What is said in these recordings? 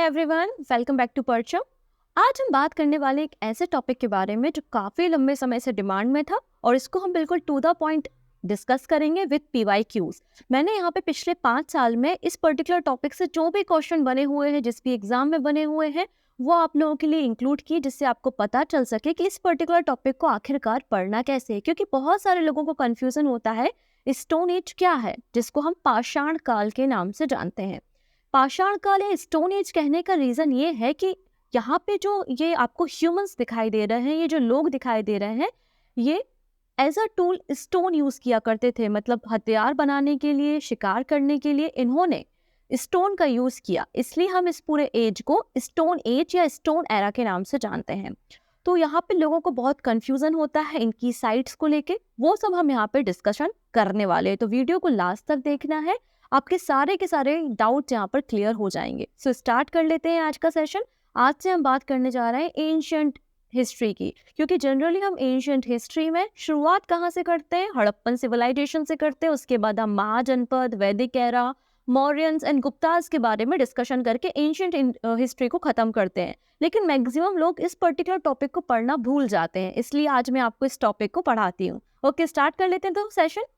Everyone, welcome back to परचम। आज हम बात करने वाले एक ऐसे टॉपिक के बारे में जो काफ़ी लंबे समय से डिमांड में था और इसको हम बिल्कुल टू द पॉइंट डिस्कस करेंगे विद PYQs। मैंने यहाँ पे पिछले 5 साल में इस पर्टिकुलर टॉपिक से जो भी क्वेश्चन बने हुए हैं, जिस भी एग्जाम में बने हुए हैं, वो आप लोगों के लिए इंक्लूड किए, जिससे आपको पता चल सके कि इस पर्टिकुलर टॉपिक को आखिरकार पढ़ना कैसे है। क्योंकि बहुत सारे लोगों को कन्फ्यूजन होता है स्टोन एज क्या है, जिसको हम पाषाण काल के नाम से जानते हैं। पाषाण काल या स्टोन एज कहने का रीजन ये है कि यहाँ पे जो ये आपको ह्यूमंस दिखाई दे रहे हैं, ये जो लोग दिखाई दे रहे हैं, ये as a tool stone use किया करते थे। मतलब हथियार बनाने के लिए, शिकार करने के लिए इन्होंने स्टोन का यूज किया, इसलिए हम इस पूरे एज को स्टोन एज या स्टोन एरा के नाम से जानते हैं। तो यहाँ पे लोगों को बहुत कंफ्यूजन होता है इनकी साइट्स को लेके, वो सब हम यहाँ पे डिस्कशन करने वाले हैं। तो वीडियो को लास्ट तक देखना है, आपके सारे के सारे डाउट यहाँ पर क्लियर हो जाएंगे। सो स्टार्ट कर लेते हैं आज का सेशन। आज से हम बात करने जा रहे हैं एंशिएंट हिस्ट्री की, क्योंकि जनरली हम एंशिएंट हिस्ट्री में शुरुआत कहाँ से करते हैं? हड़प्पन सिविलाइजेशन से करते हैं। उसके बाद हम महाजनपद, वैदिक एरा, मौर्यंस एंड गुप्तास के बारे में डिस्कशन करके एंशिएंट हिस्ट्री को खत्म करते हैं। लेकिन मैक्सिमम लोग इस पर्टिकुलर टॉपिक को पढ़ना भूल जाते हैं, इसलिए आज मैं आपको इस टॉपिक को पढ़ाती हूँ। ओके, स्टार्ट कर लेते हैं तो सेशन।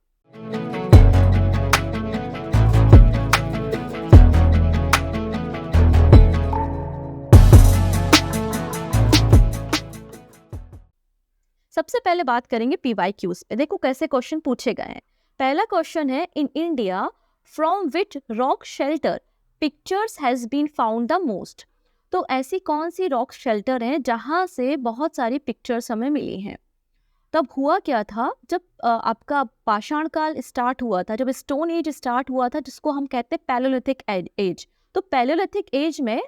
सबसे पहले बात करेंगे PYQs पे। देखो कैसे क्वेश्चन पूछे गए हैं। पहला क्वेश्चन है, in India from which rock shelter pictures has been found the most. तो ऐसी कौन सी रॉक शेल्टर है जहां से बहुत सारी पिक्चर्स हमें मिली हैं? तब हुआ क्या था, जब आपका पाषाण काल स्टार्ट हुआ था, जब स्टोन एज स्टार्ट हुआ था, जिसको हम कहते हैं पैलेयोलिथिक एज। तो पैलेयोलिथिक एज में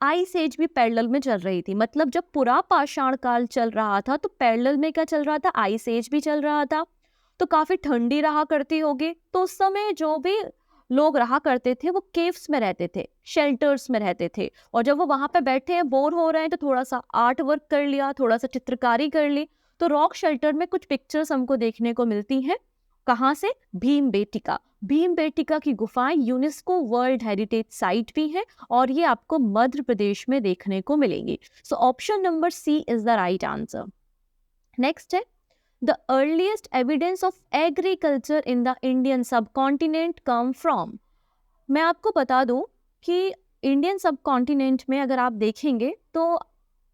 आइस एज भी पैरेलल में चल रही थी। मतलब जब पूरा पाषाण काल चल रहा था तो पैरेलल में क्या चल रहा था? आइस एज भी चल रहा था। तो काफी ठंडी रहा करती होगी। तो उस समय जो भी लोग रहा करते थे वो केव्स में रहते थे, शेल्टर्स में रहते थे। और जब वो वहां पे बैठे हैं, बोर हो रहे हैं, तो थोड़ा सा आर्ट वर्क कर लिया, थोड़ा सा चित्रकारी कर ली। तो रॉक शेल्टर में कुछ पिक्चर्स हमको देखने को मिलती हैं। कहाँ से? भीमबेटका। भीमबेटका की गुफाएं यूनेस्को वर्ल्ड हेरिटेज साइट भी है और ये आपको मध्य प्रदेश में देखने को मिलेंगी। So option number C is the right answer. Next है, the earliest evidence of agriculture in the Indian subcontinent come from. मैं आपको बता दूं कि इंडियन सबकॉन्टिनेंट में अगर आप देखेंगे तो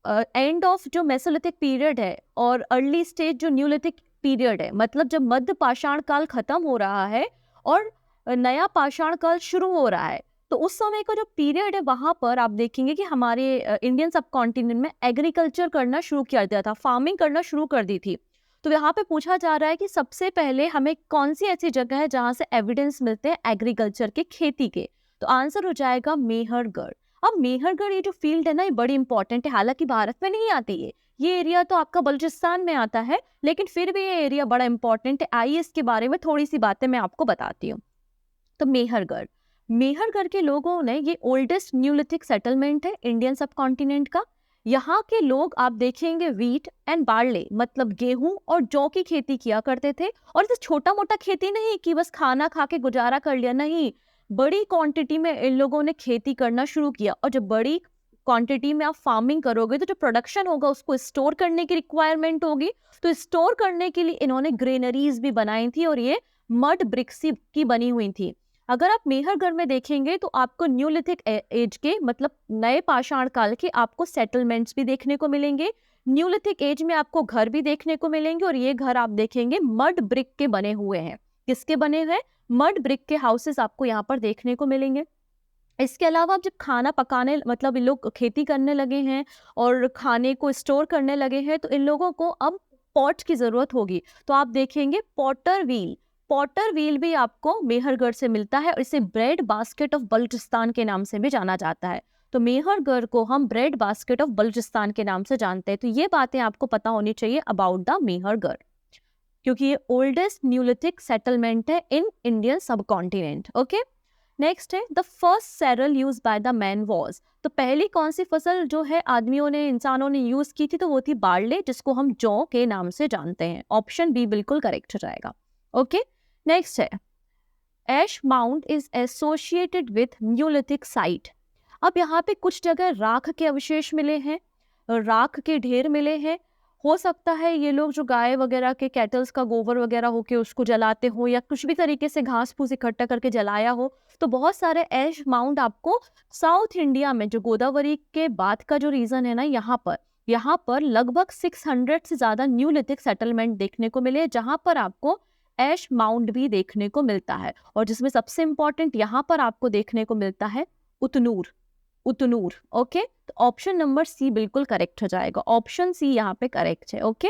एंड ऑफ जो मेसोलिथिक पीरियड है और अर्ली स्टेज जो न्यूलिथिक पीरियड है, मतलब जब मध्य पाषाण काल खत्म हो रहा है और नया पाषाण काल शुरू हो रहा है, तो उस समय का जो पीरियड है वहां पर आप देखेंगे कि हमारे इंडियन सबकॉन्टिनेंट में एग्रीकल्चर करना शुरू किया दिया था, फार्मिंग करना शुरू कर दी थी। तो यहाँ पे पूछा जा रहा है कि सबसे पहले हमें कौन सी ऐसी जगह है जहां से एविडेंस मिलते हैं एग्रीकल्चर के, खेती के? तो आंसर हो जाएगा मेहरगढ़। अब मेहरगढ़ ये जो फील्ड है ना, ये बड़ी इंपॉर्टेंट है। हालांकि भारत में नहीं आती है ये एरिया, तो आपका बलूचिस्तान में आता है, लेकिन फिर भी ये एरिया बड़ा इंपॉर्टेंट है। आइए इसके बारे में थोड़ी सी बातें मैं आपको बताती हूँ। तो मेहरगढ़, मेहरगढ़ के लोगों ने, ये ओल्डेस्ट न्यूलिथिक सेटलमेंट है इंडियन सबकॉन्टिनेंट का। यहाँ के लोग आप देखेंगे वीट एंड बार्ले, मतलब गेहूं और जौ की खेती किया करते थे। और इसे छोटा मोटा खेती नहीं कि बस खाना खा के गुजारा कर लिया, नहीं, बड़ी क्वांटिटी में इन लोगों ने खेती करना शुरू किया। और जब बड़ी क्वांटिटी में आप फार्मिंग करोगे तो जो प्रोडक्शन होगा उसको स्टोर करने की रिक्वायरमेंट होगी। तो स्टोर करने के लिए इन्होंने ग्रेनरीज भी बनाई थी और ये मड ब्रिक्स की बनी हुई थी। अगर आप मेहरगढ़ में देखेंगे तो आपको न्यूलिथिक एज के, मतलब नए पाषाण काल के, आपको सेटलमेंट्स भी देखने को मिलेंगे। न्यूलिथिक एज में आपको घर भी देखने को मिलेंगे और ये घर आप देखेंगे मड ब्रिक के बने हुए हैं। किसके बने हुए? मड ब्रिक के हाउसेस आपको यहाँ पर देखने को मिलेंगे। इसके अलावा अब जब खाना पकाने, मतलब इन लोग खेती करने लगे हैं और खाने को स्टोर करने लगे हैं, तो इन लोगों को अब पॉट की जरूरत होगी। तो आप देखेंगे पॉटर व्हील, पॉटर व्हील भी आपको मेहरगढ़ से मिलता है और इसे ब्रेड बास्केट ऑफ बलूचिस्तान के नाम से भी जाना जाता है। तो मेहरगढ़ को हम ब्रेड बास्केट ऑफ बलूचिस्तान के नाम से जानते हैं। तो ये बातें आपको पता होनी चाहिए अबाउट द मेहरगढ़, क्योंकि ये ओल्डेस्ट न्यूलिथिक सेटलमेंट है in Indian subcontinent. Okay, next है, the first cereal use by the man was. तो पहली कौन सी फसल जो है आदमियों ने, इंसानों ने यूज की थी? तो वो थी बार्ले, जिसको हम जौ के नाम से जानते हैं। ऑप्शन बी बिल्कुल करेक्ट हो जाएगा। ओके, नेक्स्ट है, ash mound is associated with neolithic site. अब यहाँ पे कुछ जगह राख के अवशेष मिले हैं, राख के ढेर मिले हैं। हो सकता है ये लोग जो गाय वगैरह के कैटल्स का गोबर वगैरह होके उसको जलाते हो, या कुछ भी तरीके से घास फूस इकट्ठा करके जलाया हो। तो बहुत सारे ऐश माउंट आपको साउथ इंडिया में, जो गोदावरी के बाद का जो रीजन है ना, यहाँ पर लगभग 600 से ज्यादा न्यूलिथिक सेटलमेंट देखने को मिले, जहां पर आपको ऐश माउंट भी देखने को मिलता है। और जिसमें सबसे इंपॉर्टेंट यहाँ पर आपको देखने को मिलता है उतनूर। उतनूर, ओके। तो ऑप्शन नंबर सी बिल्कुल करेक्ट हो जाएगा, ऑप्शन सी यहाँ पे करेक्ट है, ओके।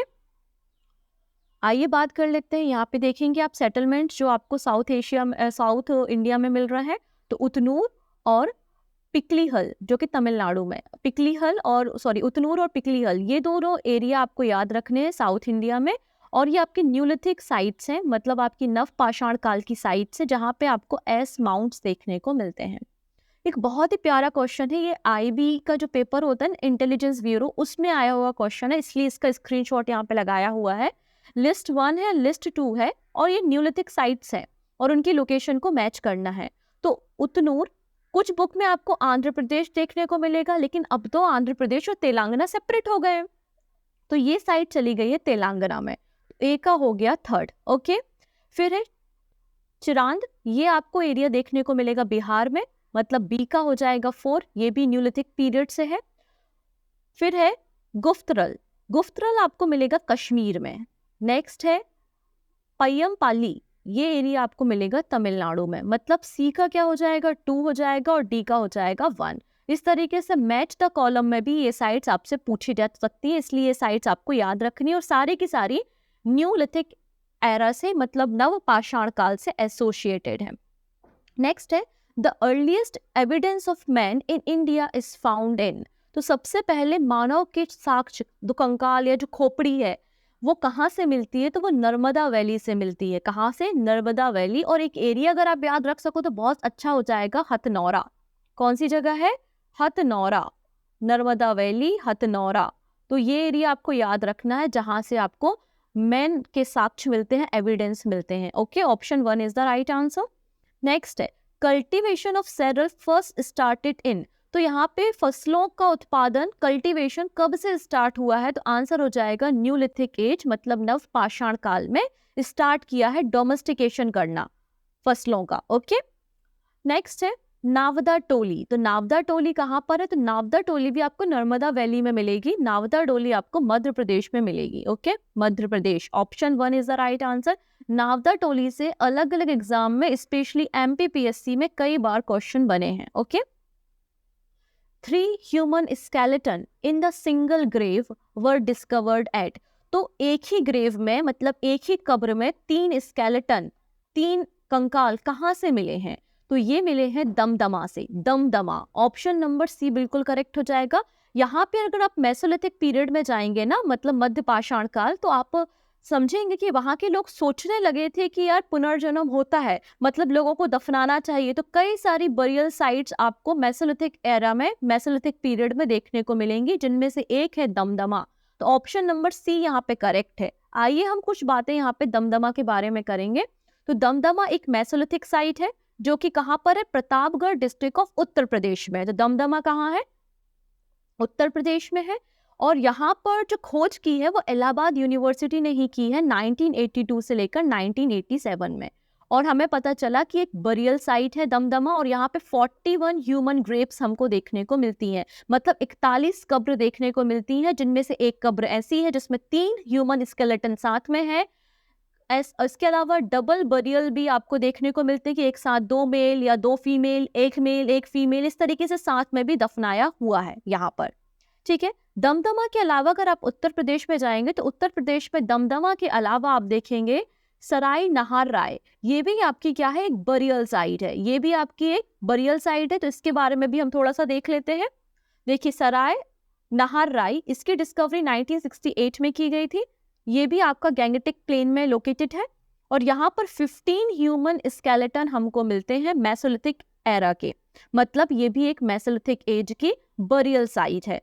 आइए बात कर लेते हैं, यहाँ पे देखेंगे आप सेटलमेंट जो आपको साउथ इंडिया में मिल रहा है। तो उतनूर और पिकलीहल, जो कि तमिलनाडु में, उतनूर और पिकलीहल, ये दोनों एरिया आपको याद रखने हैं साउथ इंडिया में। और ये आपके न्यूलिथिक साइट्स हैं, मतलब आपकी नव पाषाण काल की साइट्स है, जहाँ पे आपको एस माउंट्स देखने को मिलते हैं। एक बहुत ही प्यारा क्वेश्चन है ये, आईबी का जो पेपर होता है इंटेलिजेंस ब्यूरो, उसमें आया हुआ क्वेश्चन है, इसलिए इसका स्क्रीनशॉट यहाँ पे लगाया हुआ है। लिस्ट 1 है, लिस्ट 2 है, और ये न्यूलिथिक साइट्स है और उनकी लोकेशन को मैच करना है। तो उतनूर, कुछ बुक में आपको आंध्र प्रदेश देखने को मिलेगा, लेकिन अब तो आंध्र प्रदेश और तेलंगाना सेपरेट हो गए, तो ये साइट चली गई है तेलंगाना में। ए का हो गया थर्ड, ओके। फिर है चिरांद, ये आपको एरिया देखने को मिलेगा बिहार में, मतलब बी का हो जाएगा 4, ये भी न्यूलिथिक पीरियड से है। फिर है गुफ्तरल, गुफ्तरल आपको मिलेगा कश्मीर में। नेक्स्ट है पय्यमपाली, ये एरिया आपको मिलेगा तमिलनाडु में, मतलब सी का क्या हो जाएगा 2 हो जाएगा और डी का हो जाएगा 1। इस तरीके से मैच द कॉलम में भी ये साइट्स आपसे पूछी जा सकती है, इसलिए ये साइट्स आपको याद रखनी है, और सारी की सारी न्यूलिथिक एरा से, मतलब नव पाषाण काल से एसोसिएटेड है। नेक्स्ट है the earliest evidence of man in India is found in, तो सबसे पहले मानव के साक्ष्य, जो कंकाल या जो खोपड़ी है, वो कहाँ से मिलती है? तो वो नर्मदा वैली से मिलती है। कहाँ से? नर्मदा वैली। और एक एरिया अगर आप याद रख सको तो बहुत अच्छा हो जाएगा, हथनौरा। कौन सी जगह है? हथनौरा, नर्मदा वैली, हथनौरा। तो ये एरिया आपको याद रखना है, जहां से आपको मैन के साक्ष्य मिलते हैं, एविडेंस मिलते हैं, okay. Option 1 is the right answer. Next है cultivation of cereal first started in, तो यहाँ पे फसलों का उत्पादन, कल्टीवेशन कब से स्टार्ट हुआ है? तो आंसर हो जाएगा न्यूलिथिक एज, मतलब नव पाषाण काल में स्टार्ट किया है डोमेस्टिकेशन करना फसलों का, ओके। नेक्स्ट है नावदा टोली, तो नावदा टोली कहाँ पर है? तो नावदा टोली भी आपको नर्मदा वैली में मिलेगी, नावदा टोली आपको मध्य प्रदेश में मिलेगी, okay, Madhya Pradesh. Option 1 is the right answer. Navda Toli से अलग अलग एग्जाम में, स्पेशली एमपीपीएससी में कई बार क्वेश्चन बने हैं, okay. 3 human skeleton in the single grave were discovered at, तो एक ही ग्रेव में, मतलब एक ही कब्र में 3 स्केलेटन, 3 कंकाल कहाँ से मिले हैं? तो ये मिले हैं दमदमा से, दमदमा। ऑप्शन नंबर सी बिल्कुल करेक्ट हो जाएगा। यहाँ पे अगर आप मेसोलिथिक पीरियड में जाएंगे ना, मतलब मध्य पाषाण काल, तो आप समझेंगे कि वहां के लोग सोचने लगे थे कि यार पुनर्जन्म होता है, मतलब लोगों को दफनाना चाहिए। तो कई सारी बरियल साइट्स आपको मेसोलिथिक एरा में, मेसोलिथिक पीरियड में देखने को मिलेंगी, जिनमें से एक है दमदमा। तो ऑप्शन नंबर सी यहाँ पे करेक्ट है। आइए हम कुछ बातें यहाँ पे दमदमा के बारे में करेंगे। तो दमदमा एक मेसोलिथिक साइट है, जो कि कहाँ पर है? प्रतापगढ़ डिस्ट्रिक्ट ऑफ उत्तर प्रदेश में। तो दमदमा कहाँ है? उत्तर प्रदेश में है। और यहाँ पर जो खोज की है वो इलाहाबाद यूनिवर्सिटी ने ही की है 1982 से लेकर 1987 में। और हमें पता चला कि एक बरियल साइट है दमदमा, और यहाँ पे 41 ह्यूमन ग्रेव्स हमको देखने को मिलती हैं, मतलब 41 कब्र देखने को मिलती हैं, जिनमें से एक कब्र ऐसी है जिसमें 3 ह्यूमन स्केलेटन साथ में है। इसके अलावा डबल बरियल भी आपको देखने को मिलते हैं कि एक साथ 2 मेल या 2 फीमेल, एक मेल एक फीमेल, इस तरीके से साथ में भी दफनाया हुआ है यहाँ पर, ठीक है। दमदमा के अलावा अगर आप उत्तर प्रदेश में जाएंगे तो उत्तर प्रदेश में दमदमा के अलावा आप देखेंगे सराय नहार राय, ये भी आपकी क्या है? एक बरियल साइट है, ये भी आपकी एक बरियल साइट है। तो इसके बारे में भी हम थोड़ा सा देख लेते हैं। देखिए सराय नहार राय, इसकी डिस्कवरी 1968 में की गई थी। ये भी आपका गैंगेटिक प्लेन में लोकेटेड है, और यहाँ पर 15 ह्यूमन स्केलेटन हमको मिलते हैं मेसोलिथिक एरा के, मतलब ये भी एक मेसोलिथिक एज की बरियल साइट है।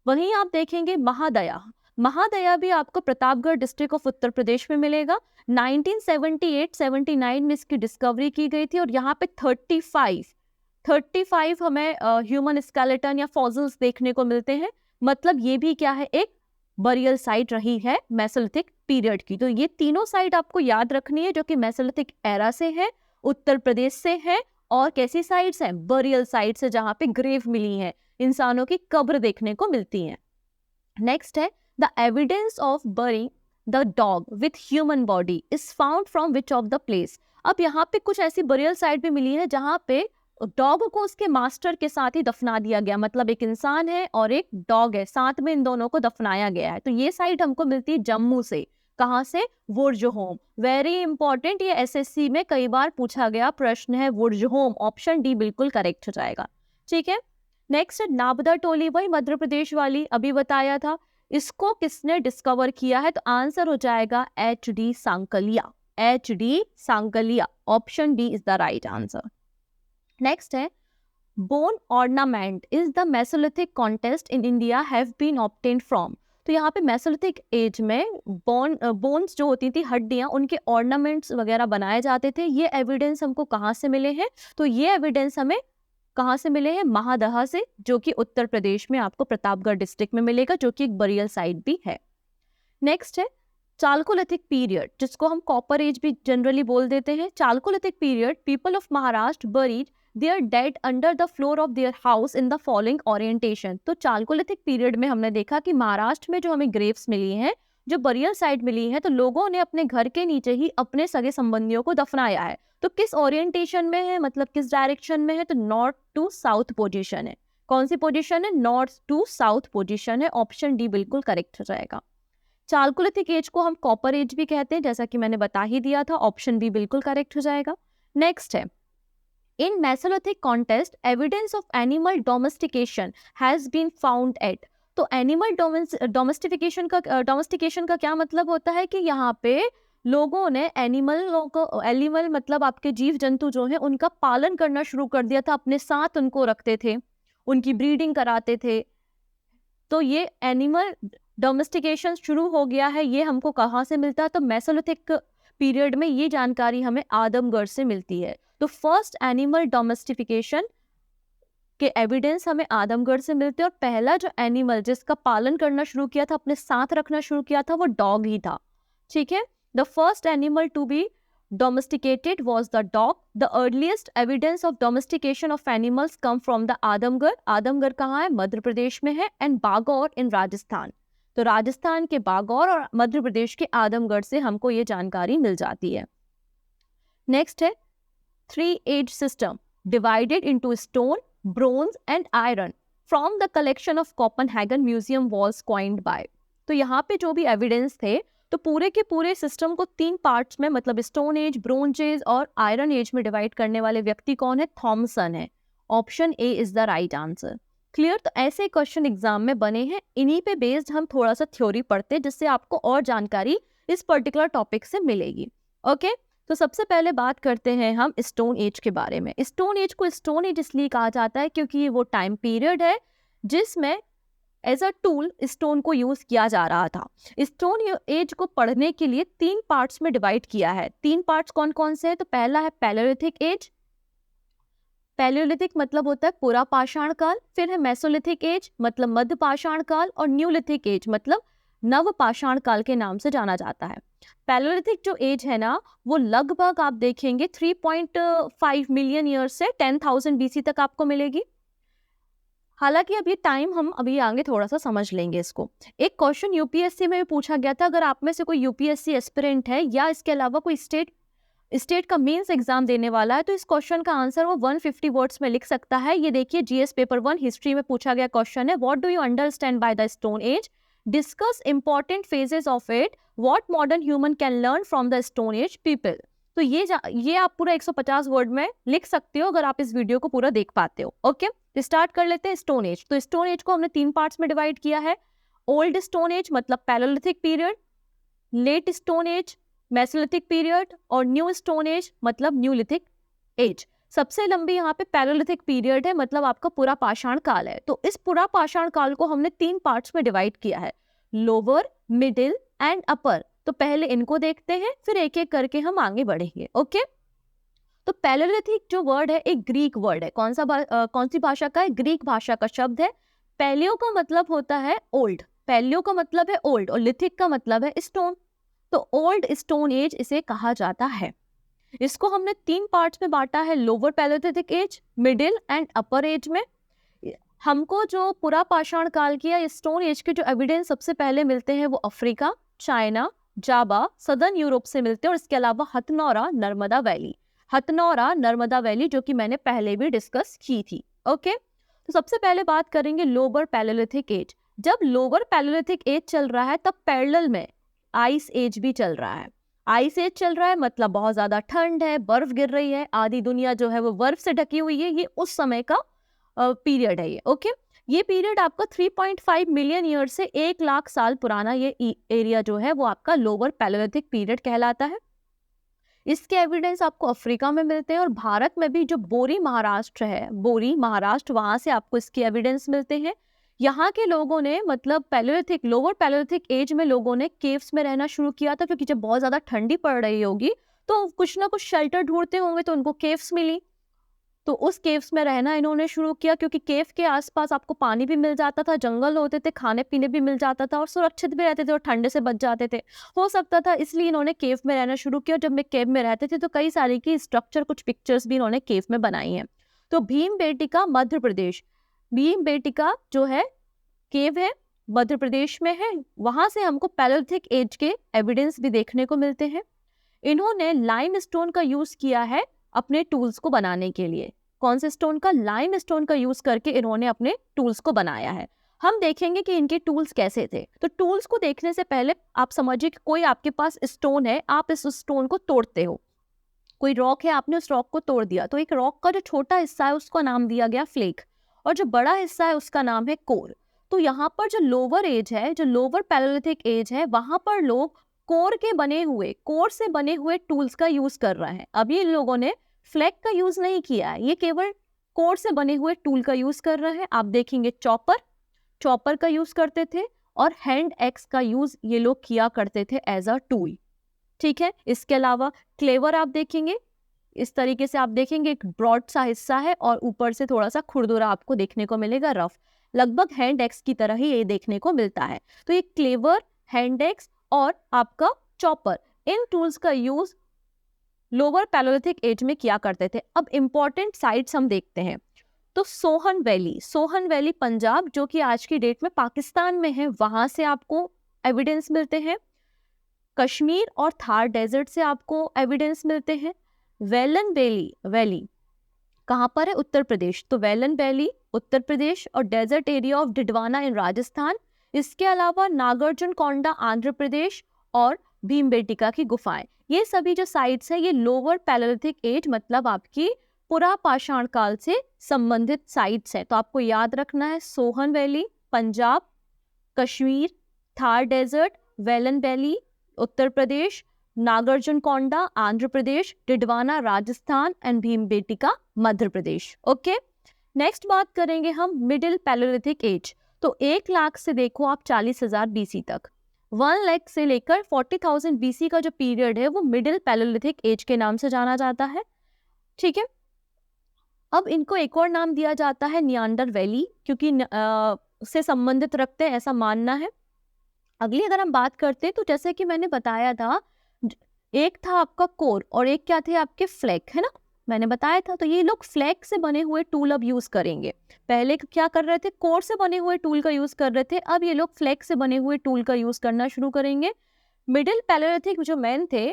वहीं आप देखेंगे महादया, महादया भी आपको प्रतापगढ़ डिस्ट्रिक्ट ऑफ उत्तर प्रदेश में मिलेगा। 1978-79 में इसकी डिस्कवरी की गई थी, और यहाँ पे 35 हमें ह्यूमन स्केलेटन या फॉसिल्स देखने को मिलते हैं, मतलब ये भी क्या है, एक बरियल साइट रही है मेसोलिथिक पीरियड की। तो ये तीनों साइट आपको याद रखनी है जो कि मेसोलिथिक एरा से है, उत्तर प्रदेश से है, और कैसी साइट्स हैं, बरियल साइट्स है जहां पे ग्रेव मिली है, इंसानों की कब्र देखने को मिलती है। नेक्स्ट है the evidence of burying the dog with human body is found from which of the place. अब यहाँ पे कुछ ऐसी बरियल साइट भी मिली है जहाँ पे डॉग को उसके मास्टर के साथ ही दफना दिया गया, मतलब एक इंसान है और एक डॉग है, साथ में इन दोनों को दफनाया गया है। तो ये साइट हमको मिलती है जम्मू से। कहाँ से, वुर्जहोम। वेरी इंपॉर्टेंट, ये एसएससी में कई बार पूछा गया प्रश्न है, वुर्जहोम। ऑप्शन डी बिल्कुल करेक्ट हो जाएगा। ठीक है, नेक्स्ट नाबदा टोली, वही मध्य प्रदेश वाली, अभी बताया था। इसको किसने डिस्कवर किया है, तो आंसर हो जाएगा HD Sankalia. HD Sankalia, option D is the right answer. Next है bone ornament is the mesolithic context in India have been obtained from. तो यहाँ पे मेसोलिथिक एज में बोन्स जो होती थी, हड्डियां, उनके ऑर्नामेंट्स वगैरह बनाए जाते थे। ये एविडेंस हमको कहाँ से मिले हैं, तो ये एविडेंस हमें कहाँ से मिले हैं, महादहा से, जो कि उत्तर प्रदेश में आपको प्रतापगढ़ डिस्ट्रिक्ट में मिलेगा, जो कि एक बरियल साइट भी है। नेक्स्ट है चालकोलिथिक पीरियड, जिसको हम कॉपर एज भी जनरली बोल देते हैं। Chalcolithic period, people of Maharashtra buried their dead under the floor of their house in the following orientation. तो चालकोलिथिक पीरियड में हमने देखा कि महाराष्ट्र में जो हमें ग्रेव्स मिली हैं, जो बरियल साइट मिली है, तो लोगों ने अपने घर के नीचे ही अपने सगे संबंधियों को दफनाया है। तो किस ओरिएंटेशन में है, मतलब किस डायरेक्शन में है, तो नॉर्थ टू साउथ पोजीशन है। कौन सी पोजीशन है, नॉर्थ टू साउथ पोजीशन है। ऑप्शन डी बिल्कुल करेक्ट हो जाएगा। चालकोलिथिक एज को हम कॉपर एज भी कहते हैं, जैसा कि मैंने बता ही दिया था। ऑप्शन बी बिल्कुल करेक्ट हो जाएगा। नेक्स्ट है in mesolithic context evidence of animal domestication has been found at. तो एनिमल डोमेस्टिकेशन का क्या मतलब होता है कि यहाँ पे लोगों ने एनिमल मतलब आपके जीव जंतु जो हैं उनका पालन करना शुरू कर दिया था, अपने साथ उनको रखते थे, उनकी ब्रीडिंग कराते थे। तो ये एनिमल डोमेस्टिकेशन शुरू हो गया है, ये हमको कहाँ से मिलता है, तो मेसोलिथिक पीरियड में ये जानकारी हमें आदमगढ़ से मिलती है। तो फर्स्ट एनिमल डोमेस्टिफिकेशन के एविडेंस हमें आदमगढ़ से मिलते हैं, और पहला जो एनिमल जिसका पालन करना शुरू किया था, अपने साथ रखना शुरू किया था, वो डॉग ही था। ठीक है, the first animal to be domesticated was the dog. The earliest evidence of domestication of animals come from the Adamgarh. Adamgarh कहाँ है, मध्य प्रदेश में है, एंड बागौर इन राजस्थान। तो राजस्थान के बागौर और मध्य प्रदेश के आदमगढ़ से हमको ये जानकारी मिल जाती है। नेक्स्ट है 3 age system divided into stone, bronze and iron from the collection of Copenhagen Museum was coined by। तो यहाँ पे जो भी एविडेंस थे, तो पूरे के पूरे सिस्टम को 3 पार्ट्स में, मतलब स्टोन एज, ब्रोंज एज और आयरन एज में डिवाइड करने वाले व्यक्ति कौन है, थॉमसन है। Option A is the right answer. Clear. तो ऐसे क्वेश्चन एग्जाम में बने हैं, इन्हीं पे बेस्ड हम थोड़ा सा थ्योरी पढ़ते हैं, जिससे आपको और जानकारी इस पर्टिकुलर टॉपिक से मिलेगी। ओके, तो सबसे पहले बात करते हैं हम स्टोन एज के बारे में। स्टोन एज को स्टोन एज इसलिए कहा जाता है क्योंकि ये वो टाइम पीरियड है जिसमें एज अ टूल स्टोन को यूज किया जा रहा था। स्टोन एज को पढ़ने के लिए 3 पार्ट्स में डिवाइड किया है। 3 पार्ट्स कौन कौन से हैं, तो पहला है पैलेयोलिथिक एज। पैलेयोलिथिक मतलब होता है पुरा पाषाण काल। फिर है मेसोलिथिक एज, मतलब मध्य पाषाण काल। और न्यूलिथिक एज मतलब नव पाषाण काल के नाम से जाना जाता है। पैलेयोलिथिक जो एज है ना, वो लगभग आप देखेंगे 3.5 मिलियन ईयर से 10,000 BC तक आपको मिलेगी। हालांकि अब ये टाइम हम अभी आगे थोड़ा सा समझ लेंगे इसको। एक क्वेश्चन यूपीएससी में भी पूछा गया था, अगर आप में से कोई यूपीएससी एस्पिरेंट है या इसके अलावा कोई स्टेट का मेंस एग्जाम देने वाला है, तो इस क्वेश्चन का आंसर वो 150 वर्ड्स में लिख सकता है। ये देखिए, जीएस पेपर 1 हिस्ट्री में पूछा गया क्वेश्चन है, what do you understand by the stone age, discuss important phases of it, what modern human can learn from the stone age people. तो ये आप पूरा 150 वर्ड में लिख सकते हो अगर आप इस वीडियो को पूरा देख पाते हो। ओके, तो स्टार्ट कर लेते हैं स्टोन एज। तो स्टोन एज को हमने 3 पार्ट्स में डिवाइड किया है। ओल्ड स्टोन एज मतलब palaeolithic period, late stone age mesolithic period, और न्यू स्टोन एज मतलब न्यूलिथिक एज। सबसे लंबी यहाँ पे पैलेयोलिथिक पीरियड है, मतलब आपका पूरा पाषाण काल है। तो इस पूरा पाषाण काल को हमने 3 पार्ट्स में डिवाइड किया है, लोअर, मिडिल एंड अपर। तो पहले इनको देखते हैं, फिर एक एक करके हम आगे बढ़ेंगे। ओके, तो पैलेलिथिक जो वर्ड है एक ग्रीक वर्ड है, कौन सी भाषा का है? ग्रीक भाषा का शब्द है। पैलियो का मतलब होता है ओल्ड, पैलियो का मतलब है ओल्ड और लिथिक का मतलब है स्टोन, तो ओल्ड स्टोन एज इसे कहा जाता है। इसको हमने 3 पार्ट्स में बांटा है, lower palaeolithic age, middle and upper age में। हमको जो पुरा पाषाण काल की या स्टोन एज के जो एविडेंस सबसे पहले मिलते हैं वो अफ्रीका, चाइना, जावा, सदर्न यूरोप से मिलते हैं, और इसके अलावा हथनौरा, नर्मदा वैली, हथनौरा नर्मदा वैली जो कि मैंने पहले भी डिस्कस की थी। ओके, तो सबसे पहले बात करेंगे लोअर पैलेलिथिक एज। जब लोअर पैलेलिथिक एज चल रहा है तब पैरेलल में आइस एज भी चल रहा है। आइस एज चल रहा है मतलब बहुत ज्यादा ठंड है, बर्फ गिर रही है, आधी दुनिया जो है वो बर्फ से ढकी हुई है, ये उस समय का पीरियड है ये। ओके, ये पीरियड आपका 3.5 मिलियन ईयर से 1 लाख साल पुराना ये एरिया जो है वो आपका लोअर पैलेलिथिक पीरियड कहलाता है। इसके एविडेंस आपको अफ्रीका में मिलते हैं, और भारत में भी जो बोरी महाराष्ट्र है, बोरी महाराष्ट्र, वहां से आपको इसके एविडेंस मिलते हैं। यहाँ के लोगों ने मतलब पैलेलिथिक, लोअर पैलेलिथिक एज में लोगों ने केव्स में रहना शुरू किया था, क्योंकि जब बहुत ज्यादा ठंडी पड़ रही होगी तो कुछ ना कुछ शेल्टर ढूंढते होंगे, तो उनको केव्स मिली, तो उस केव्स में रहना इन्होंने शुरू किया, क्योंकि केव के आसपास आपको पानी भी मिल जाता था, जंगल होते थे, खाने पीने भी मिल जाता था, और सुरक्षित भी रहते थे और ठंडे से बच जाते थे, हो सकता था, इसलिए इन्होंने केव में रहना शुरू किया। जब मैं केव में रहते थे तो कई सारी की स्ट्रक्चर, कुछ पिक्चर्स भी इन्होंने केव में बनाई हैं। तो भीमबेटका मध्य प्रदेश, भीमबेटका जो है केव है, मध्य प्रदेश में है, वहां से हमको पैलेलिथिक एज के एविडेंस भी देखने को मिलते हैं। इन्होंने लाइम स्टोन का यूज किया है अपने टूल्स को बनाने के लिए। कौन से स्टोन का? लाइम स्टोन का यूज करके इन्होंने अपने टूल्स को बनाया है। हम देखेंगे कि इनके टूल्स कैसे थे। तो टूल्स को देखने से पहले आप समझिए कि कोई आपके पास स्टोन है, आप इस स्टोन को तोड़ते हो, कोई रॉक है, आपने उस रॉक को तोड़ दिया, तो एक रॉक का जो छोटा हिस्सा है उसका नाम दिया गया फ्लेक, और जो बड़ा हिस्सा है उसका नाम है कोर। तो यहाँ पर जो लोअर एज है, जो लोअर पैलेलिथिक एज है, वहां पर लोग कोर से बने हुए टूल्स का यूज कर रहे हैं। अभी इन लोगों ने फ्लैग का यूज नहीं किया है, ये केवल कोर से बने हुए टूल का यूज कर रहे हैं। आप देखेंगे चॉपर का यूज करते थे, और हैंड एक्स का यूज ये लोग किया करते थे एज अ टूल। ठीक है, इसके अलावा क्लेवर आप देखेंगे, इस तरीके से आप देखेंगे एक ब्रॉड सा हिस्सा है और ऊपर से थोड़ा सा खुरदुरा आपको देखने को मिलेगा, रफ, लगभग हैंड एक्स की तरह ही ये देखने को मिलता है। तो ये क्लेवर, हैंड एक्स और आपका चॉपर, इन टूल्स का यूज लोअर पैलेलिथिक एज में किया करते थे। अब इंपॉर्टेंट साइट्स हम देखते हैं, तो सोहन वैली पंजाब, जो कि आज की डेट में पाकिस्तान में है, वहां से आपको एविडेंस मिलते हैं। कश्मीर और थार डेजर्ट से आपको एविडेंस मिलते हैं। वेलन वैली कहाँ पर है? उत्तर प्रदेश, तो वेलन वैली उत्तर प्रदेश, और डेजर्ट एरिया ऑफ डिडवाना इन राजस्थान। इसके अलावा नागार्जुन कोंडा आंध्र प्रदेश, और भीमबेटका की गुफाएं, ये सभी जो साइट्स है ये लोअर पैलेलिथिक एज मतलब आपकी पुरा पाषाण काल से संबंधित साइट्स है। तो आपको याद रखना है Sohan valley Punjab, Kashmir, Thar desert, Belan valley Uttar Pradesh, Nagarjuna Konda Andhra Pradesh, Didwana Rajasthan and Bhimbetka Madhya Pradesh. Okay, next बात करेंगे हम मिडिल पैलेलिथिक एज। तो 1 लाख से देखो आप 40,000 बीसी तक, 1 लाख से लेकर 40,000 बीसी का जो पीरियड है वो मिडिल पैलेलिथिक एज के नाम से जाना जाता है। ठीक है, अब इनको एक और नाम दिया जाता है नियांडर वैली, क्योंकि से संबंधित रखते हैं ऐसा मानना है। अगली अगर हम बात करते हैं तो जैसे कि मैंने बताया था, एक था आपका कोर और एक क्या थे आपके फ्लैग, है ना, मैंने बताया था। तो ये लोग फ्लैग से बने हुए टूल अब यूज करेंगे। पहले क्या कर रहे थे? कोर से बने हुए टूल का यूज कर रहे थे, अब ये लोग फ्लैग से बने हुए टूल का यूज करना शुरू करेंगे। मिडिल पैलेलिथिक जो मैन थे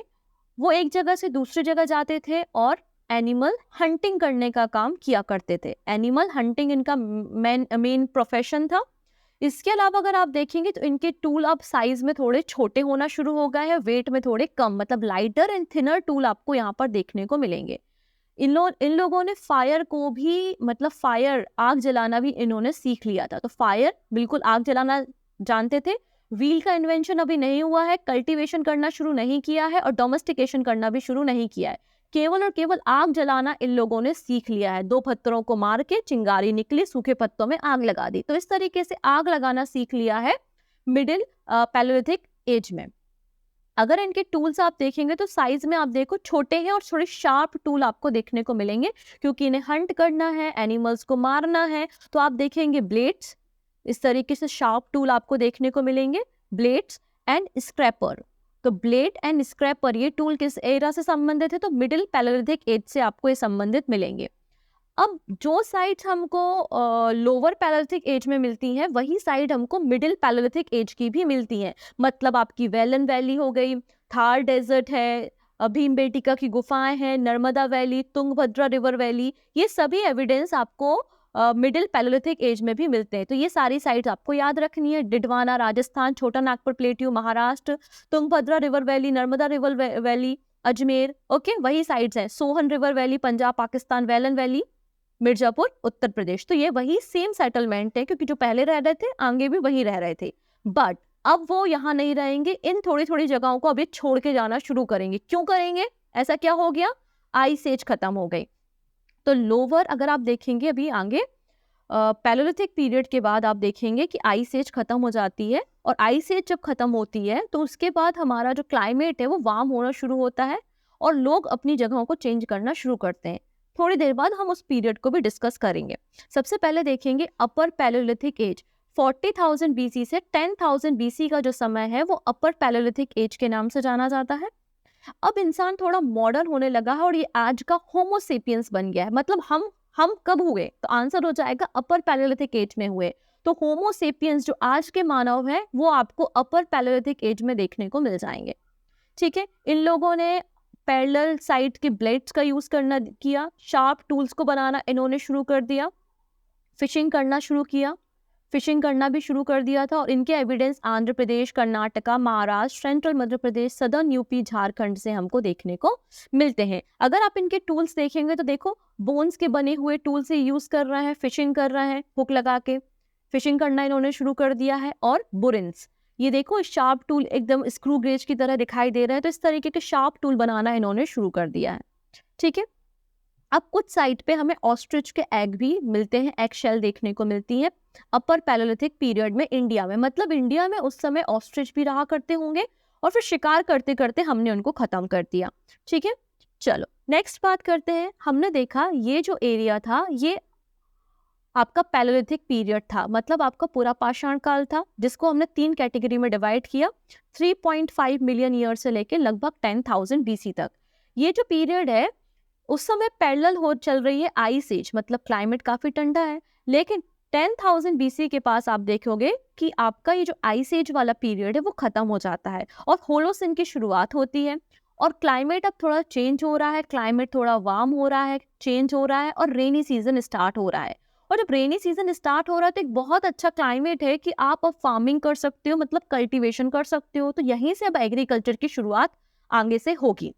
वो एक जगह से दूसरी जगह जाते थे और एनिमल हंटिंग करने का काम किया करते थे। एनिमल हंटिंग इनका मेन प्रोफेशन था। इसके अलावा अगर आप देखेंगे तो इनके टूल अब साइज में थोड़े छोटे होना शुरू हो गए हैं, वेट में थोड़े कम, मतलब लाइटर एंड थिनर टूल आपको यहाँ पर देखने को मिलेंगे। इन लोगों ने फायर को भी, मतलब फायर, आग जलाना भी इन्होंने सीख लिया था। तो फायर, बिल्कुल आग जलाना जानते थे। व्हील का इन्वेंशन अभी नहीं हुआ है, कल्टीवेशन करना शुरू नहीं किया है, और डोमेस्टिकेशन करना भी शुरू नहीं किया है। केवल और केवल आग जलाना इन लोगों ने सीख लिया है। 2 पत्थरों को मार के चिंगारी निकली, सूखे पत्तों में आग लगा दी। तो इस तरीके से आग लगाना सीख लिया है मिडिल पैलेलिथिक एज में। अगर इनके टूल्स आप देखेंगे तो साइज में आप देखो छोटे हैं और थोड़े शार्प टूल आपको देखने को मिलेंगे, क्योंकि इन्हें हंट करना है, एनिमल्स को मारना है। तो आप देखेंगे ब्लेड्स, इस तरीके से शार्प टूल आपको देखने को मिलेंगे, ब्लेड्स एंड स्क्रैपर। तो ब्लेड एंड स्क्रैपर ये टूल किस एरा से संबंधित है? तो मिडिल पैलेलिथिक एज से आपको ये संबंधित मिलेंगे। अब जो साइट्स हमको लोअर पैलेलिथिक एज में मिलती हैं, वही साइट हमको मिडिल पैलेलिथिक एज की भी मिलती हैं। मतलब आपकी वेलन वैली हो गई, थार डेजर्ट है, भीमबेटका की गुफाएं हैं, Narmada valley, Tungabhadra river valley, ये सभी एविडेंस आपको मिडिल पैलेलिथिक एज में भी मिलते हैं। तो ये सारी साइट्स आपको याद रखनी है। Didwana Rajasthan, Chota Nagpur plateau Maharashtra, Tungabhadra river valley, Narmada river valley Ajmer, okay वही साइट्स हैं। Sohan river valley Punjab Pakistan, Belan valley Mirzapur Uttar Pradesh. तो ये वही सेम सेटलमेंट है, क्योंकि जो पहले रह रहे थे आगे भी वही रह रहे थे, बट अब वो यहाँ नहीं रहेंगे। इन थोड़ी थोड़ी जगहों को अभी छोड़ के जाना शुरू करेंगे। क्यों करेंगे? ऐसा क्या हो गया? आइस एज खत्म हो गई। तो लोअर अगर आप देखेंगे अभी आगे पैलेलिथिक पीरियड के बाद आप देखेंगे कि आइस एज खत्म हो जाती है, और आइस एज जब खत्म होती है तो उसके बाद हमारा जो क्लाइमेट है वो वार्म होना शुरू होता है, और लोग अपनी जगहों को चेंज करना शुरू करते हैं। थोड़ी देर बाद हम उस पीरियड को भी डिस्कस करेंगे। सबसे पहले देखेंगे अपर पैलेलिथिक एज। 40,000 बीसी से 10,000 बीसी का जो समय है वो अपर पैलेलिथिक एज के नाम से जाना जाता है। अब इंसान थोड़ा मॉडर्न होने लगा है और ये आज का होमोसेपियंस बन गया है। मतलब हम कब हुए? तो आंसर हो जाएगा अपर पैलेलिथिक एज में हुए। तो होमोसेपियंस जो आज के मानव है वो आपको अपर पैलेलिथिक एज में देखने को मिल जाएंगे। ठीक है, इन लोगों ने पैरेलल साइड के ब्लेड्स का यूज करना किया, शार्प टूल्स को बनाना इन्होंने शुरू कर दिया, फिशिंग करना शुरू किया, फिशिंग करना भी शुरू कर दिया था। और इनके evidence Andhra Pradesh, Karnataka, Maharashtra, central Madhya Pradesh, southern UP, Jharkhand से हमको देखने को मिलते हैं। अगर आप इनके टूल्स देखेंगे तो देखो बोन्स के बने हुए टूल से यूज कर रहे हैं, फिशिंग कर रहे हैं, हुक लगा के फिशिंग करना इन्होंने शुरू कर दिया है। और बुरिन्स, ये देखो शार्प टूल एकदम स्क्रू गेज की तरह दिखाई दे रहा है। तो इस तरीके के शार्प टूल बनाना इन्होंने शुरू कर दिया है। ठीक है, अब कुछ साइट पे हमें ऑस्ट्रिच के एग भी मिलते हैं, एग शेल देखने को मिलती है अपर पैलेलिथिक पीरियड में इंडिया में। मतलब इंडिया में उस समय ऑस्ट्रिच भी रहा करते होंगे, और फिर शिकार करते करते हमने उनको खत्म कर दिया। ठीक है, चलो नेक्स्ट बात करते हैं। हमने देखा ये जो एरिया था ये आपका पैलेलिथिक पीरियड था, मतलब आपका पूरा पाषाण काल था, जिसको हमने 3 कैटेगरी में डिवाइड किया, 3.5 मिलियन ईयर से लेके लगभग 10,000 बीसी तक। ये जो पीरियड है उस समय पैरेलल हो चल रही है आइस एज, मतलब क्लाइमेट काफी ठंडा है। लेकिन 10,000 बीसी के पास आप देखोगे कि आपका ये जो आइस एज वाला पीरियड है वो खत्म हो जाता है और होलोसिन की शुरुआत होती है, और क्लाइमेट अब थोड़ा चेंज हो रहा है, क्लाइमेट थोड़ा वार्म हो रहा है, चेंज हो रहा है, और रेनी सीजन स्टार्ट हो रहा है। और जब रेनी सीजन स्टार्ट हो रहा है तो एक बहुत अच्छा क्लाइमेट है कि आप अब फार्मिंग कर सकते हो, मतलब कल्टीवेशन कर सकते हो। तो यहीं से अब एग्रीकल्चर की शुरुआत आगे से होगी।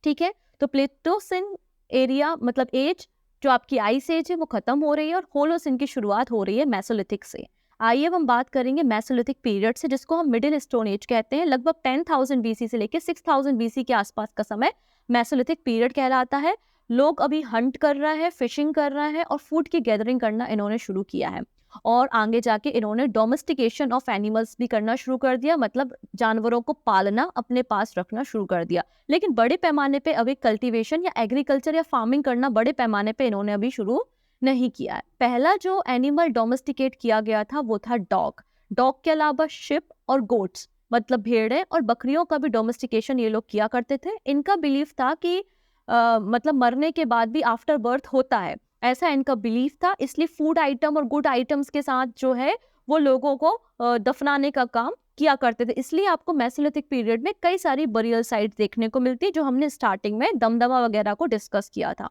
ठीक है, तो प्लेटोसिन एरिया मतलब एज जो आपकी आइस एज है वो खत्म हो रही है, और होलोसिन की शुरुआत हो रही है मेसोलिथिक से। आइए अब हम बात करेंगे मेसोलिथिक पीरियड से, जिसको हम मिडिल स्टोन एज कहते हैं। लगभग 10,000 बीसी से लेकर 6,000 बीसी के आसपास का समय मेसोलिथिक पीरियड कहलाता है। लोग अभी हंट कर रहे हैं, फिशिंग कर रहे हैं, और फूड की गैदरिंग करना इन्होंने शुरू किया है। और आगे जाके इन्होंने डोमेस्टिकेशन ऑफ एनिमल्स भी करना शुरू कर दिया, मतलब जानवरों को पालना, अपने पास रखना शुरू कर दिया। लेकिन बड़े पैमाने पे अभी कल्टीवेशन या एग्रीकल्चर या फार्मिंग करना बड़े पैमाने पे इन्होंने अभी शुरू नहीं किया है। पहला जो एनिमल डोमेस्टिकेट किया गया था वो था डॉग। डॉग के अलावा शिप और गोट्स, मतलब भेड़ें और बकरियों का भी डोमेस्टिकेशन ये लोग किया करते थे। इनका बिलीफ था कि मतलब मरने के बाद भी आफ्टर बर्थ होता है, ऐसा इनका बिलीफ था। इसलिए फूड आइटम और गुड आइटम्स के साथ जो है वो लोगों को दफनाने का काम किया करते थे। इसलिए आपको मेसोलिथिक पीरियड में कई सारी बरियल साइट देखने को मिलती है, जो हमने स्टार्टिंग में दमदमा वगैरह को डिस्कस किया था।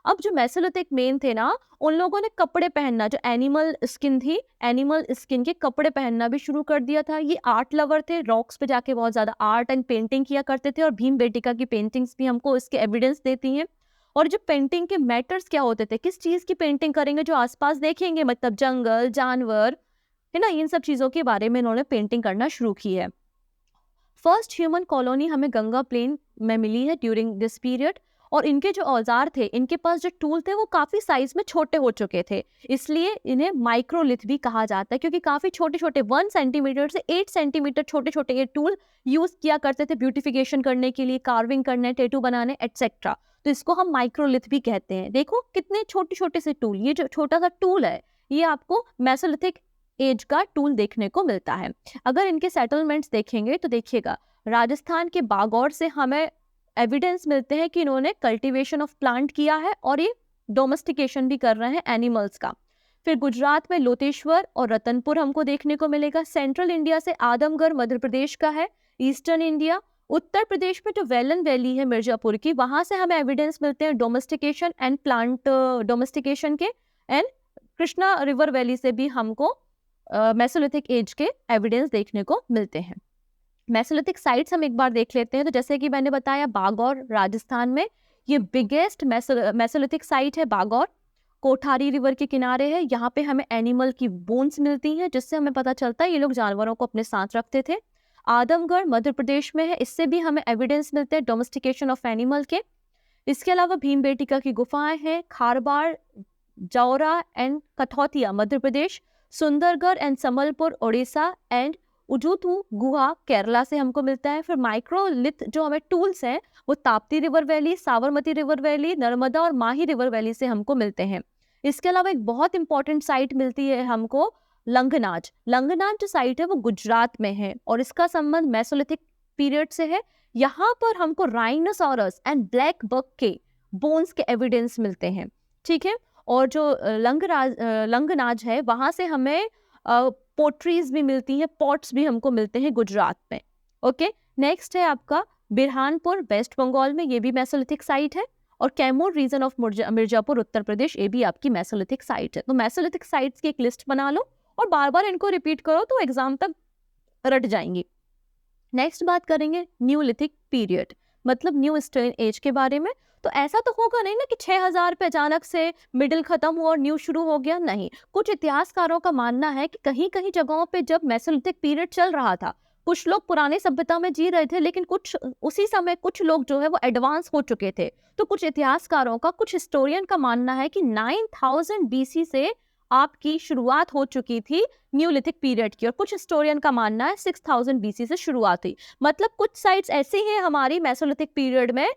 अब जो मेसोलिथिक मेन थे ना, उन लोगों ने कपड़े पहनना, जो एनिमल स्किन थी, एनिमल स्किन के कपड़े पहनना भी शुरू कर दिया था। ये आर्ट लवर थे, रॉक्स पे जाके बहुत ज्यादा आर्ट एंड पेंटिंग किया करते थे, और भीमबेटका की पेंटिंग्स भी हमको इसके एविडेंस देती हैं। और जो पेंटिंग के मैटर्स क्या होते थे, किस चीज की पेंटिंग करेंगे, जो आसपास देखेंगे, मतलब जंगल, जानवर, है ना, इन सब चीजों के बारे में इन्होंने पेंटिंग करना शुरू की है। फर्स्ट ह्यूमन कॉलोनी हमें गंगा प्लेन में मिली है ड्यूरिंग दिस पीरियड, और इनके जो औजार थे, इनके पास जो टूल थे वो काफ़ी साइज में छोटे हो चुके थे, इसलिए इन्हें माइक्रोलिथ भी कहा जाता है, क्योंकि काफ़ी छोटे छोटे 1 सेंटीमीटर से 8 सेंटीमीटर छोटे छोटे ये टूल यूज़ किया करते थे ब्यूटिफिकेशन करने के लिए, कार्विंग करने, टैटू बनाने एटसेट्रा। तो इसको हम माइक्रोलिथ भी कहते हैं। देखो कितने छोटे छोटे से टूल, ये जो छोटा सा टूल है ये आपको मेसोलिथिक एज का टूल देखने को मिलता है। अगर इनके सेटलमेंट्स देखेंगे तो देखिएगा, राजस्थान के बागौर से हमें एविडेंस मिलते हैं कि इन्होंने कल्टीवेशन ऑफ प्लांट किया है और ये डोमेस्टिकेशन भी कर रहे हैं एनिमल्स का। फिर गुजरात में लोतेश्वर और रतनपुर हमको देखने को मिलेगा। सेंट्रल इंडिया से आदमगढ़ मध्य प्रदेश का है। ईस्टर्न इंडिया, उत्तर प्रदेश में जो वेलन वैली है मिर्जापुर की, वहां से हमें एविडेंस मिलते हैं डोमेस्टिकेशन एंड प्लांट डोमेस्टिकेशन के। एंड कृष्णा रिवर वैली से भी हमको मेसोलिथिक एज के एविडेंस देखने को मिलते हैं। मेसोलिथिक साइट्स हम एक बार देख लेते हैं। तो जैसे कि मैंने बताया, बागौर राजस्थान में ये बिगेस्ट मेसोलिथिक साइट है। बागौर कोठारी रिवर के किनारे है। यहाँ पे हमें एनिमल की बोन्स मिलती हैं, जिससे हमें पता चलता है ये लोग जानवरों को अपने साथ रखते थे। आदमगढ़ मध्य प्रदेश में है, इससे भी हमें एविडेंस मिलते हैं डोमेस्टिकेशन ऑफ एनिमल के। इसके अलावा भीमबेटका की गुफाएं हैं। Kharbad, Jaura and Kathotia Madhya Pradesh, Sundargarh and Sambalpur Orissa and उजुथू गुहा केरला से हमको मिलता है। फिर माइक्रोलिथ जो हमें टूल्स हैं वो Tapti river valley, Sabarmati river valley, Narmada और माही रिवर वैली से हमको मिलते हैं। इसके अलावा एक बहुत इंपॉर्टेंट साइट मिलती है हमको, लंगनाज। लंगनाज जो साइट है वो गुजरात में है और इसका संबंध मेसोलिथिक पीरियड से है। यहाँ पर हमको राइनोसोरस एंड ब्लैक बक के बोन्स के एविडेंस मिलते हैं, ठीक है। और जो लंगनाज है वहां से हमें पोट्रीज भी मिलती हैं, पॉट्स भी हमको मिलते हैं गुजरात में। ओके, नेक्स्ट है आपका बिरहानपुर वेस्ट बंगाल में, ये भी मेसोलिथिक साइट है। और कैमूर रीजन ऑफ मिर्जापुर उत्तर प्रदेश, ये भी आपकी मेसोलिथिक साइट है। तो मेसोलिथिक साइट्स की एक लिस्ट बना लो और बार बार इनको रिपीट करो तो एग्जाम तक रट जाएंगी। नेक्स्ट बात करेंगे न्यूलिथिक पीरियड, मतलब न्यू स्टोन एज के बारे में। तो ऐसा तो होगा नहीं ना कि 6000 पे अचानक से मिडिल खत्म हुआ और न्यू शुरू हो गया, नहीं। कुछ इतिहासकारों का मानना है कि कहीं कहीं जगहों पे जब मेसोलिथिक पीरियड चल रहा था, कुछ लोग पुरानी सभ्यता में जी रहे थे, लेकिन कुछ उसी समय कुछ लोग जो है वो एडवांस हो चुके थे। तो कुछ इतिहासकारों का, कुछ हिस्टोरियन का मानना है कि 9000 BC से आपकी शुरुआत हो चुकी थी न्यूलिथिक पीरियड की, और कुछ हिस्टोरियन का मानना है 6000 BC से शुरुआत हुई। मतलब कुछ साइट्स ऐसी हैं हमारी मेसोलिथिक पीरियड में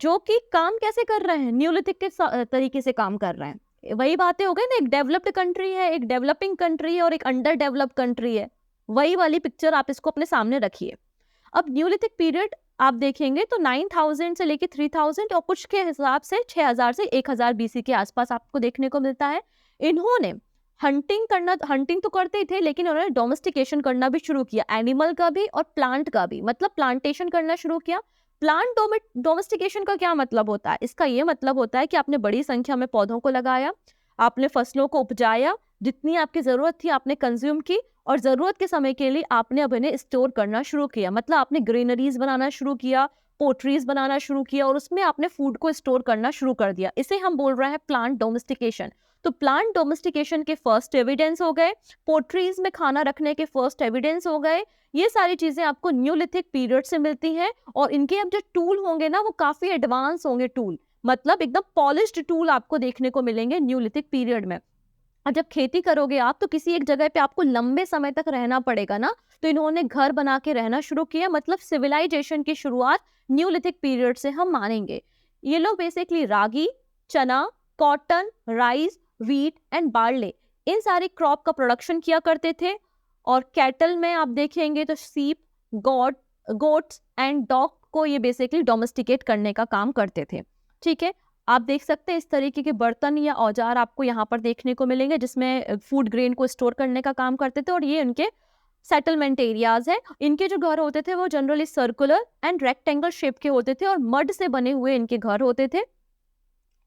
जो कि काम कैसे कर रहे हैं, न्यूलिथिक के तरीके से काम कर रहे हैं। वही बातें हो गई ना, एक डेवलप्ड कंट्री है, एक डेवलपिंग कंट्री है और एक अंडर डेवलप्ड कंट्री है। वही वाली पिक्चर आप इसको अपने सामने रखिए। अब न्यूलिथिक पीरियड आप देखेंगे तो 9000 से लेके 3000 और कुछ के हिसाब से 6000 से 1000 BC के आसपास आपको देखने को मिलता है। इन्होंने हंटिंग तो करते ही थे, लेकिन उन्होंने डोमेस्टिकेशन करना भी शुरू किया, एनिमल का भी और प्लांट का भी, मतलब प्लांटेशन करना शुरू किया। प्लांट डोमेस्टिकेशन का क्या मतलब होता है? इसका ये मतलब होता है कि आपने बड़ी संख्या में पौधों को लगाया, आपने फसलों को उपजाया, जितनी आपकी जरूरत थी आपने कंज्यूम की, और जरूरत के समय के लिए आपने अब इन्हें स्टोर करना शुरू किया। मतलब आपने ग्रीनरीज बनाना शुरू किया, पोट्रीज बनाना शुरू किया और उसमें आपने फूड को स्टोर करना शुरू कर दिया। इसे हम बोल रहे हैं प्लांट डोमेस्टिकेशन। तो प्लांट डोमेस्टिकेशन के फर्स्ट एविडेंस हो गए, पोट्रीज में खाना रखने के फर्स्ट एविडेंस हो गए। ये सारी चीजें आपको न्यूलिथिक पीरियड से मिलती हैं और इनके अब जो टूल होंगे ना वो काफी एडवांस होंगे टूल, मतलब एकदम पॉलिश्ड टूल आपको देखने को मिलेंगे न्यूलिथिक पीरियड में। और जब खेती करोगे आप तो किसी एक जगह पे आपको लंबे समय तक रहना पड़ेगा ना, तो इन्होंने घर बना के रहना शुरू किया। मतलब सिविलाइजेशन की शुरुआत न्यूलिथिक पीरियड से हम मानेंगे। ये लोग बेसिकली रागी, चना, cotton, rice, wheat and barley, इन सारी क्रॉप का प्रोडक्शन किया करते थे। और कैटल में आप देखेंगे तो सीप, गोट्स एंड डॉग को ये बेसिकली डोमेस्टिकेट करने का काम करते थे, ठीक है। आप देख सकते हैं इस तरीके के बर्तन या औजार आपको यहाँ पर देखने को मिलेंगे जिसमें फूड ग्रेन को स्टोर करने का काम करते थे, और ये उनके सेटलमेंट एरियाज है। इनके जो घर होते थे वो generally circular and rectangle shape के होते थे और मड से बने हुए इनके घर होते थे,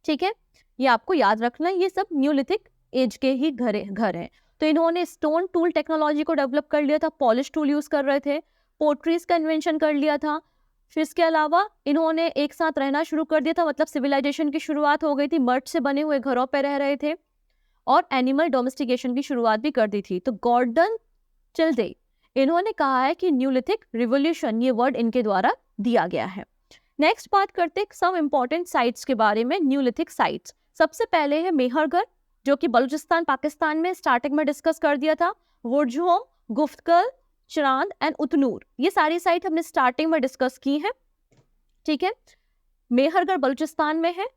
ठीक है। ये आपको याद रखना है, ये सब न्यूलिथिक एज के ही घर हैं। तो इन्होंने स्टोन टूल टेक्नोलॉजी को डेवलप कर लिया था, पॉलिश टूल यूज कर रहे थे, पोट्रीज का इन्वेंशन कर लिया था। फिर इसके अलावा इन्होंने एक साथ रहना शुरू कर दिया था, मतलब सिविलाइजेशन की शुरुआत हो गई थी, मड से बने हुए घरों पर रह रहे थे और एनिमल डोमेस्टिकेशन की शुरुआत भी कर दी थी। तो गॉर्डन चिल्डे इन्होंने कहा है कि न्यूलिथिक रिवोल्यूशन, ये वर्ड इनके द्वारा दिया गया है। नेक्स्ट बात करते हैं सम इम्पॉर्टेंट साइट्स के बारे में, न्यूलिथिक साइट्स। सबसे पहले है मेहरगढ़, जो कि बलूचिस्तान पाकिस्तान में, स्टार्टिंग में डिस्कस कर दिया था। वुरजहोम, गुफ्तकल, चिरांद एंड उतनूर, ये सारी साइट हमने स्टार्टिंग में डिस्कस की है, ठीक है। मेहरगढ़ बलूचिस्तान में है,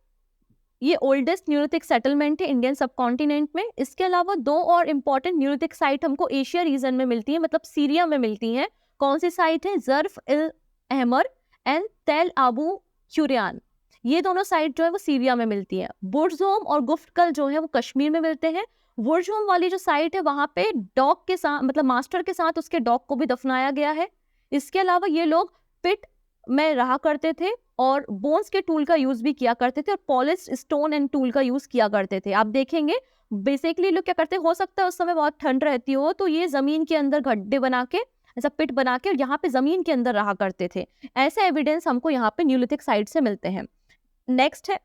ये ओल्डेस्ट न्यूलिथिक सेटलमेंट है इंडियन सबकॉन्टिनेंट में। इसके अलावा दो और इम्पॉर्टेंट न्यूलिथिक साइट हमको एशिया रीजन में मिलती है, मतलब सीरिया में मिलती हैं। कौन सी साइट है? जर्फ इल अहमर एंड तेल आबू क्यूरियान, ये दोनों साइट जो है वो सीरिया में मिलती है। बुर्जहोम और गुफ्तकल जो है वो कश्मीर में मिलते हैं। बुर्जहोम वाली जो साइट है वहां पे डॉग के साथ, मतलब मास्टर के साथ उसके डॉग को भी दफनाया गया है। इसके अलावा ये लोग पिट में रहा करते थे और बोन्स के टूल का यूज भी किया करते थे और पॉलिश स्टोन एंड टूल का यूज किया करते थे। आप देखेंगे बेसिकली लोग क्या करते, हो सकता है उस समय बहुत ठंड रहती हो तो ये जमीन के अंदर गड्ढे बना के, ऐसा पिट बना के, और यहाँ पे जमीन के अंदर रहा करते थे। ऐसे एविडेंस हमको यहाँ पे न्यूलिथिक साइट से मिलते हैं। नेक्स्ट है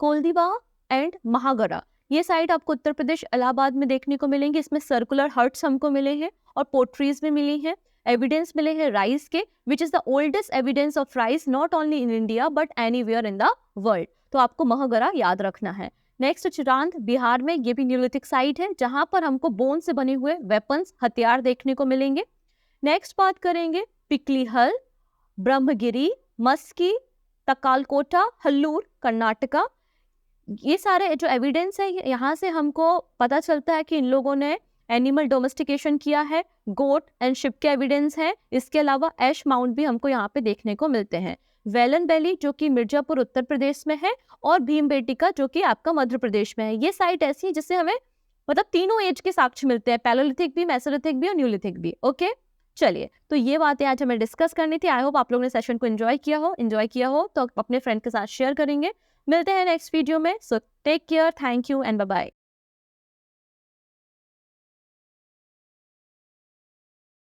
कोलदीवा एंड महागरा, ये साइट आपको उत्तर प्रदेश इलाहाबाद में देखने को मिलेंगे। इसमें सर्कुलर हट्स हमको मिले हैं और पोट्रीज भी मिली हैं। एविडेंस मिले हैं राइस के, which is the oldest evidence of rice not only in India but anywhere in the world. तो आपको महागरा याद रखना है। नेक्स्ट चिरांद बिहार में, ये भी न्यूलिथिक साइट है जहां पर हमको बोन से बने हुए वेपन्स, हथियार देखने को मिलेंगे। नेक्स्ट बात करेंगे पिकलीहल, ब्रह्मगिरी, मस्की, तकालकोटा, हल्लूर, कर्नाटका। ये सारे जो एविडेंस है यहाँ से हमको पता चलता है कि इन लोगों ने एनिमल डोमेस्टिकेशन किया है। गोट एंड शिप के एविडेंस हैं। इसके अलावा ऐश माउंट भी हमको यहाँ पे देखने को मिलते हैं। वेलन वैली जो कि मिर्जापुर उत्तर प्रदेश में है, और भीमबेटका जो कि आपका मध्य प्रदेश में है। ये साइट ऐसी है जिससे हमें मतलब तीनों एज के साक्ष्य मिलते हैं, पैलोलिथिक भी, मेसोलिथिक भी और न्यूलिथिक भी। ओके, चलिए, तो ये बातें आज हमें डिस्कस करनी थी। आई होप आप लोगों ने सेशन को एंजॉय किया हो तो अपने फ्रेंड के साथ शेयर करेंगे। मिलते हैं नेक्स्ट वीडियो में। So take care, thank you and bye bye.